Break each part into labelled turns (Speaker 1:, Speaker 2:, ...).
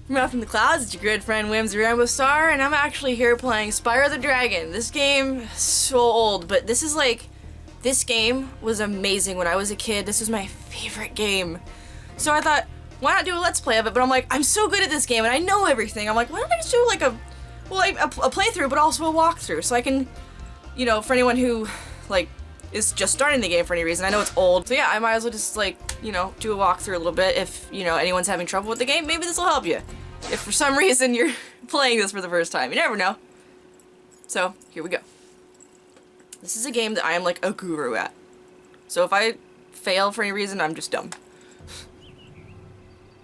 Speaker 1: From out from the clouds, it's your good friend Whimsy Rainbow Star, and I'm actually here playing Spyro the Dragon. This game is so old, but this game was amazing when I was a kid. This was my favorite game. So I thought, why not do a let's play of it? But I'm like, I'm so good at this game and I know everything. I'm like, why don't I just do like a playthrough, but also a walkthrough, so I can, you know, for anyone who like is just starting the game for any reason. I know it's old, so yeah, I might as well just like, you know, do a walkthrough a little bit. If, you know, anyone's having trouble with the game, maybe this will help you. If for some reason you're playing this for the first time, you never know. So here we go. This is a game that I am like a guru at. So if I fail for any reason, I'm just dumb.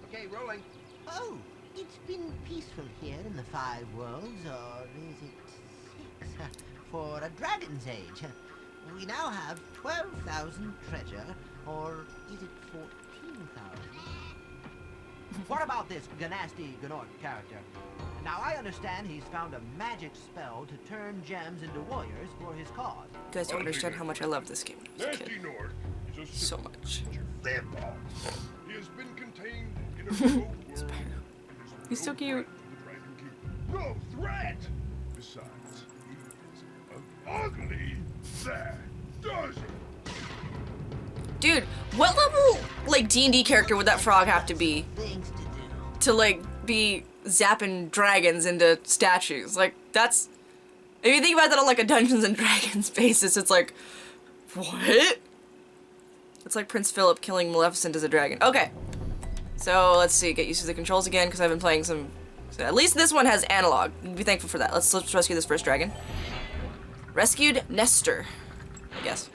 Speaker 2: Okay, rolling.
Speaker 3: Oh, it's been peaceful here in the 5 worlds, or is it 6? For a dragon's age. We now have 12,000 treasure, or is it 14,000?
Speaker 2: What about this Ganasty Gnorc character? Now I understand he's found a magic spell to turn gems into warriors for his cause.
Speaker 1: You guys don't understand how much I love this game when I was a kid.
Speaker 4: North is a
Speaker 1: So much.
Speaker 4: vampire. He has been contained in a remote world.
Speaker 1: Spyro.
Speaker 4: and is
Speaker 1: He's so
Speaker 4: no
Speaker 1: cute.
Speaker 4: threat to the Dragon King. No threat! Besides, he is an ugly sad does it?
Speaker 1: Dude, what level like D&D character would that frog have to be
Speaker 3: Things to do.
Speaker 1: to like be zapping dragons into statues? Like that's, if you think about that on like a Dungeons and Dragons basis, it's like, what? It's like Prince Philip killing Maleficent as a dragon. Okay, so let's see, get used to the controls again because I've been playing some. So at least this one has analog. Be thankful for that. Let's rescue this first dragon. Rescued Nestor, I guess.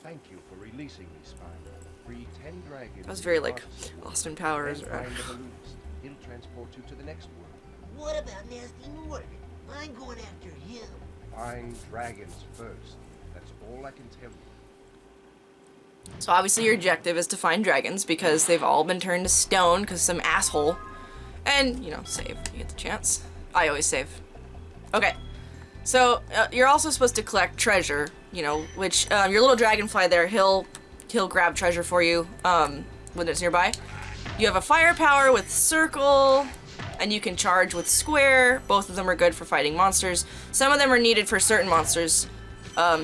Speaker 5: Thank you for releasing me, Spyro. Free 10 dragons.
Speaker 1: That was very
Speaker 5: in
Speaker 1: like
Speaker 5: Artisan.
Speaker 1: Austin Powers.
Speaker 5: Then find the balloonist. He'll transport you to the next world.
Speaker 3: What about Nasty Nork? I'm going after him.
Speaker 5: Find dragons first. That's all I can tell you.
Speaker 1: So obviously your objective is to find dragons because they've all been turned to stone because some asshole. And, you know, save. You get the chance. I always save. Okay. So you're also supposed to collect treasure, you know, which your little dragonfly there, he'll grab treasure for you when it's nearby. You have a firepower with circle, and you can charge with square. Both of them are good for fighting monsters. Some of them are needed for certain monsters.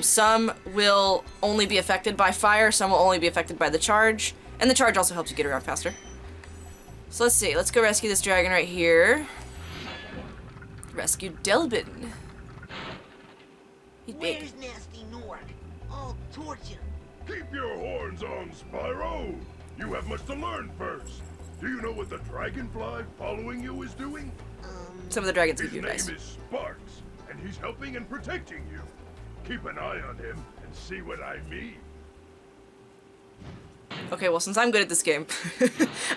Speaker 1: Some will only be affected by fire, some will only be affected by the charge, and the charge also helps you get around faster. So let's see, let's go rescue this dragon right here. Rescue Delbin. He's big.
Speaker 3: Where's Nasty Nork? I'll torch him.
Speaker 4: Keep your horns on, Spyro! You have much to learn first. Do you know what the dragonfly following you is doing?
Speaker 1: Some of the dragons
Speaker 4: His
Speaker 1: give you
Speaker 4: name
Speaker 1: advice.
Speaker 4: is Sparks, and he's helping and protecting you. Keep an eye on him and see what I mean.
Speaker 1: Okay, well, since I'm good at this game,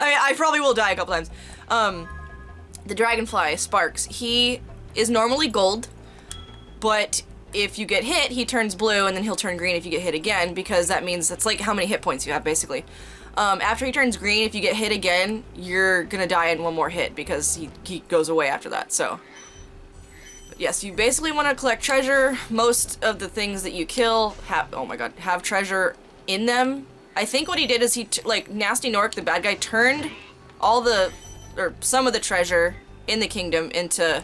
Speaker 1: I probably will die a couple times. The dragonfly, Sparks, he is normally gold, but if you get hit, he turns blue, and then he'll turn green if you get hit again, because that means that's like how many hit points you have, basically. After he turns green, if you get hit again, you're gonna die in one more hit, because he goes away after that, so. But yes, you basically want to collect treasure. Most of the things that you kill have, oh my god, have treasure in them. I think what he did is like, Nasty Nork, the bad guy, turned all the, or some of the treasure in the kingdom into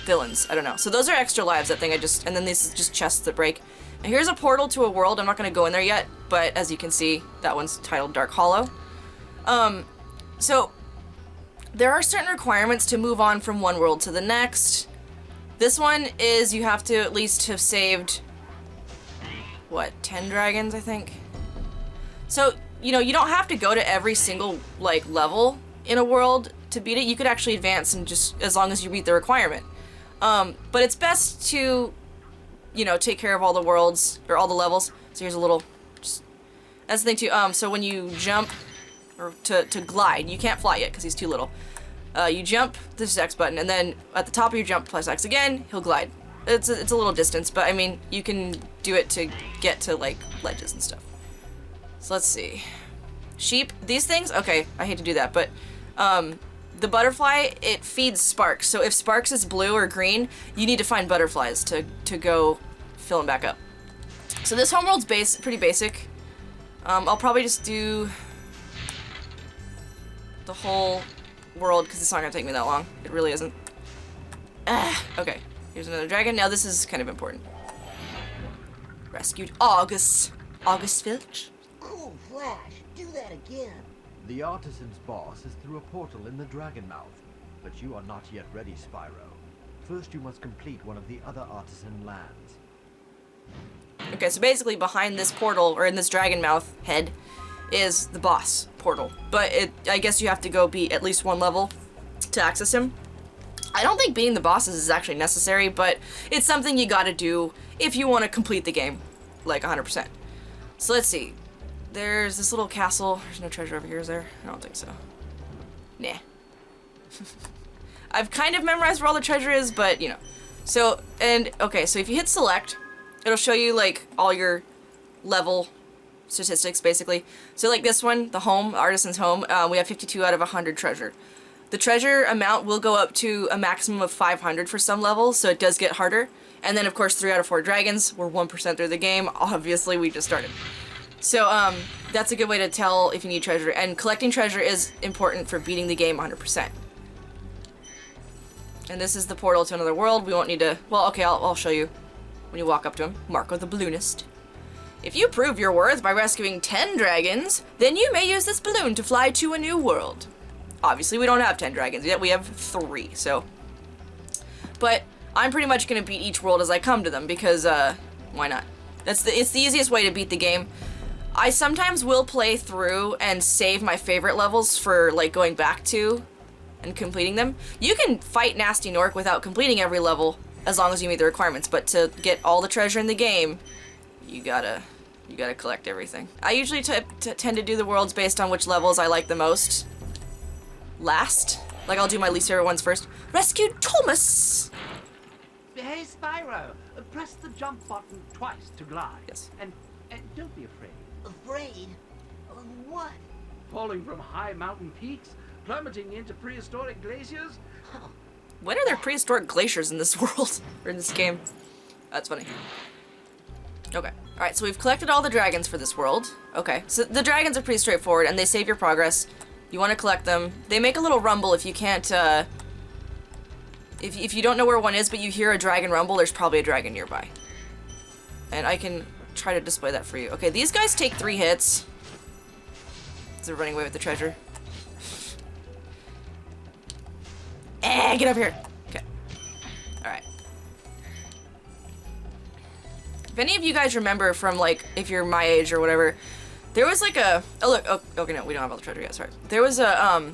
Speaker 1: villains. I don't know. So those are extra lives, that thing I just, and then this is just chests that break. And here's a portal to a world. I'm not going to go in there yet, but as you can see, that one's titled Dark Hollow. So there are certain requirements to move on from one world to the next. This one is you have to at least have saved, what, 10 dragons, I think? So, you know, you don't have to go to every single, like, level in a world to beat it. You could actually advance and just, as long as you meet the requirement. But it's best to, you know, take care of all the worlds, or all the levels. So here's a little, that's the thing too, so when you jump, or to glide, you can't fly yet because he's too little. You jump, this is X button, and then at the top of your jump, press X again, he'll glide. It's a little distance, but I mean, you can do it to get to, like, ledges and stuff. So let's see. Sheep, these things, okay, I hate to do that, but the butterfly, it feeds Sparks. So if Sparks is blue or green, you need to find butterflies to go fill them back up. So this homeworld's pretty basic. I'll probably just do the whole world because it's not gonna take me that long. It really isn't. Okay, here's another dragon. Now this is kind of important. Rescued August Filch.
Speaker 3: Cool Flash, do that again.
Speaker 2: The Artisan's boss is through a portal in the Dragon Mouth, but you are not yet ready, Spyro. First you must complete one of the other Artisan lands.
Speaker 1: Okay, so basically behind this portal, or in this dragon mouth head, is the boss portal. But I guess you have to go beat at least one level to access him. I don't think beating the bosses is actually necessary, but it's something you gotta do if you want to complete the game, like 100%. So let's see. There's this little castle. There's no treasure over here, is there? I don't think so. Nah. I've kind of memorized where all the treasure is, but you know. So, okay, so if you hit select, it'll show you like all your level statistics basically. So like this one, the home, Artisan's home, we have 52 out of 100 treasure. The treasure amount will go up to a maximum of 500 for some levels, so it does get harder. And then of course 3 out of 4 dragons. We're 1% through the game. Obviously we just started. So that's a good way to tell if you need treasure. And collecting treasure is important for beating the game 100%. And this is the portal to another world. We won't need to, well, okay, I'll show you when you walk up to him. Marco the Balloonist. If you prove your worth by rescuing 10 dragons, then you may use this balloon to fly to a new world. Obviously, we don't have 10 dragons yet. We have 3, so. But I'm pretty much going to beat each world as I come to them because, why not? It's the easiest way to beat the game. I sometimes will play through and save my favorite levels for, like, going back to and completing them. You can fight Nasty Nork without completing every level as long as you meet the requirements, but to get all the treasure in the game, you gotta collect everything. I usually tend to do the worlds based on which levels I like the most last. Like, I'll do my least favorite ones first. Rescued Thomas!
Speaker 6: Hey, Spyro, press the jump button twice to glide.
Speaker 1: Yes.
Speaker 6: And don't be afraid.
Speaker 3: Afraid? Of what?
Speaker 6: Falling from high mountain peaks, plummeting into prehistoric glaciers.
Speaker 1: When are there prehistoric glaciers in this world? Or in this game? That's funny. Okay. Alright, so we've collected all the dragons for this world. Okay. So the dragons are pretty straightforward, and they save your progress. You want to collect them. They make a little rumble if you can't, if you don't know where one is, but you hear a dragon rumble, there's probably a dragon nearby. And I can try to display that for you. Okay, these guys take 3 hits. They're running away with the treasure. Get over here. Okay. Alright. If any of you guys remember from, like, if you're my age or whatever, there was like a, oh look, oh, okay, no, we don't have all the treasure yet, sorry. There was a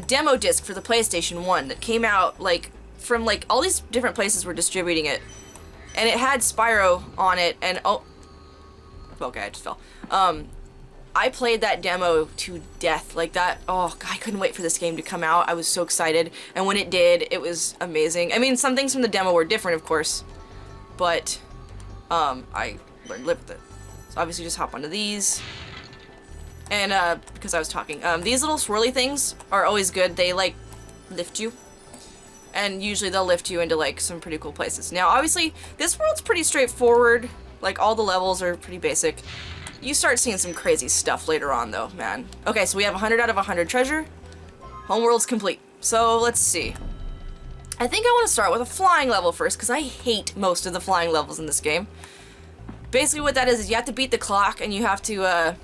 Speaker 1: demo disc for the PlayStation 1 that came out, like, from, like, all these different places were distributing it. And it had Spyro on it, and, oh, okay, I just fell. I played that demo to death, like that, oh, God, I couldn't wait for this game to come out. I was so excited, and when it did, it was amazing. I mean, some things from the demo were different, of course, but, I learned to live with it. So obviously just hop onto these. And, because I was talking, these little swirly things are always good. They, like, lift you. And usually they'll lift you into, like, some pretty cool places. Now, obviously, this world's pretty straightforward. Like, all the levels are pretty basic. You start seeing some crazy stuff later on, though, man. Okay, so we have 100 out of 100 treasure. Homeworld's complete. So, let's see. I think I want to start with a flying level first, because I hate most of the flying levels in this game. Basically what that is you have to beat the clock, and you have to,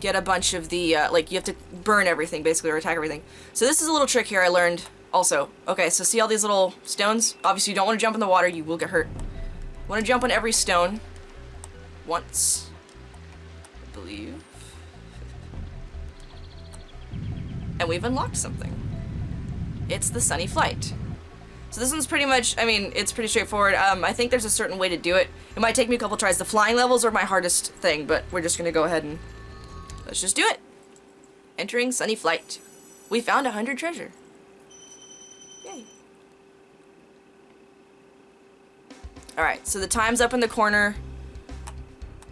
Speaker 1: get a bunch of the, like, you have to burn everything, basically, or attack everything. So this is a little trick here I learned also. Okay, so see all these little stones? Obviously, you don't want to jump in the water, you will get hurt. You want to jump on every stone once, I believe. And we've unlocked something. It's the Sunny Flight. So this one's pretty much, I mean, it's pretty straightforward. I think there's a certain way to do it. It might take me a couple tries. The flying levels are my hardest thing, but we're just gonna go ahead and let's just do it. Entering Sunny Flight. We found 100 treasure. Yay. Alright, so the time's up in the corner.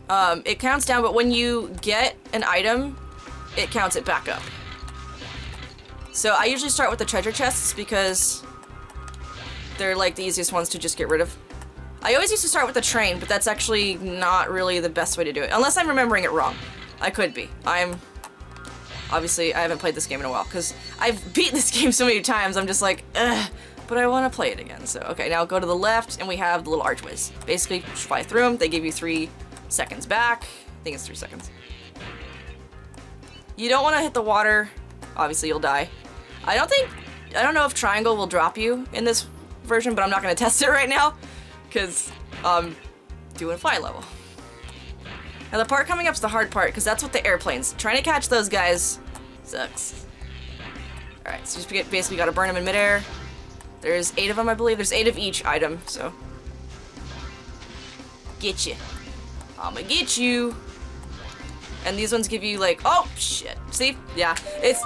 Speaker 1: It counts down, but when you get an item, it counts it back up. So I usually start with the treasure chests because they're like the easiest ones to just get rid of. I always used to start with the train, but that's actually not really the best way to do it. Unless I'm remembering it wrong. I could be. Obviously, I haven't played this game in a while, because I've beat this game so many times, I'm just like, ugh, but I want to play it again. So, okay, now go to the left, and we have the little archways. Basically, just fly through them. They give you 3 seconds back. I think it's 3 seconds. You don't want to hit the water. Obviously, you'll die. I don't know if triangle will drop you in this version, but I'm not going to test it right now, because I'm doing fly level. Now the part coming up is the hard part, because that's what the airplanes. Trying to catch those guys sucks. Alright, so just basically gotta burn them in midair. There's 8 of them, I believe. There's 8 of each item, so. Get you. I'ma get you. And these ones give you like, oh shit. See? Yeah, it's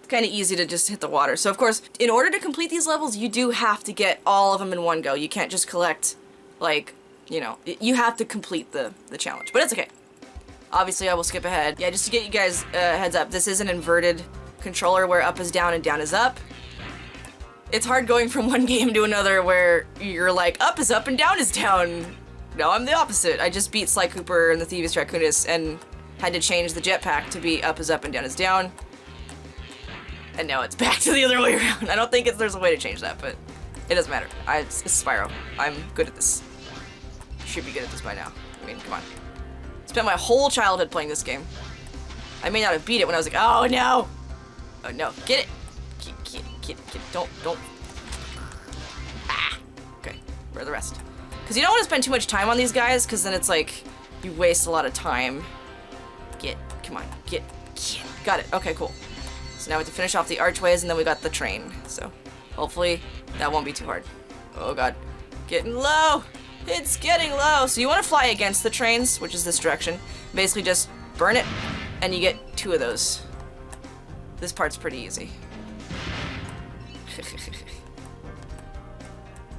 Speaker 1: kind of easy to just hit the water. So of course, in order to complete these levels, you do have to get all of them in one go. You can't just collect, like, you know, you have to complete the challenge, but it's okay. Obviously, I will skip ahead. Yeah, just to get you guys heads up, this is an inverted controller where up is down and down is up. It's hard going from one game to another where you're like, up is up and down is down. No, I'm the opposite. I just beat Sly Cooper and the Thieves Raccoonus and had to change the jetpack to be up is up and down is down. And now it's back to the other way around. I don't think there's a way to change that, but it doesn't matter. It's Spyro. I'm good at this. Should be good at this by now. I mean, come on. Spent my whole childhood playing this game. I may not have beat it when I was like, oh no! Oh no, get it! Get it, don't. Ah! Okay, where are the rest? Because you don't want to spend too much time on these guys, because then it's like, you waste a lot of time. Come on, get. Got it, okay, cool. So now we have to finish off the archways, and then we got the train. So, hopefully, that won't be too hard. Oh god. Getting low! It's getting low! So you want to fly against the trains, which is this direction. Basically just burn it, and you get 2 of those. This part's pretty easy.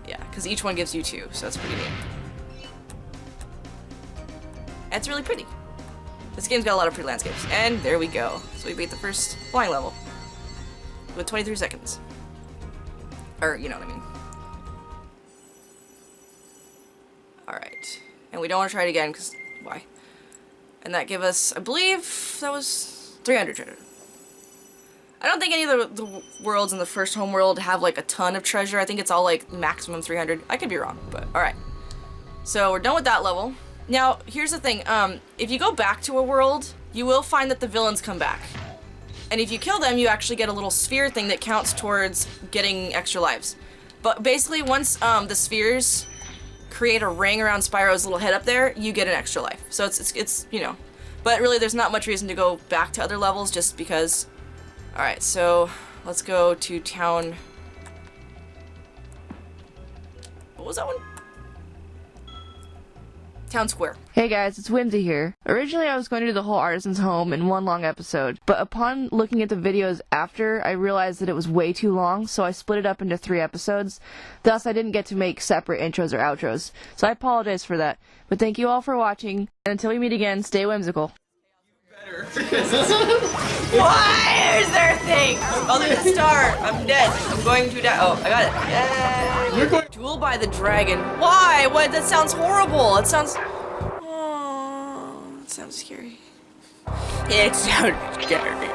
Speaker 1: Yeah, because each one gives you 2, so that's pretty neat. And it's really pretty. This game's got a lot of pretty landscapes. And there we go. So we beat the first flying level. With 23 seconds. Or, you know what I mean. Alright. And we don't want to try it again, because why? And that gave us, I believe, that was 300 treasure. I don't think any of the worlds in the first home world have like a ton of treasure. I think it's all like maximum 300. I could be wrong, but alright. So we're done with that level. Now, here's the thing. If you go back to a world, you will find that the villains come back. And if you kill them, you actually get a little sphere thing that counts towards getting extra lives. But basically, once the spheres create a ring around Spyro's little head up there, you get an extra life. So it's you know. But really, there's not much reason to go back to other levels just because. Alright, so let's go to town. What was that one? Town Square.
Speaker 7: Hey guys, it's Whimsy here. Originally I was going to do the whole Artisan's home in one long episode, but upon looking at the videos after, I realized that it was way too long, so I split it up into 3 episodes. Thus, I didn't get to make separate intros or outros, so I apologize for that. But thank you all for watching, and until we meet again, stay whimsical.
Speaker 1: Why is there a thing? Oh, there's a star. I'm dead. I'm going to die. Oh, I got it. Yay. Duel by the Dragon. Why? What? That sounds horrible. It sounds... Oh, that sounds scary. It sounds scary.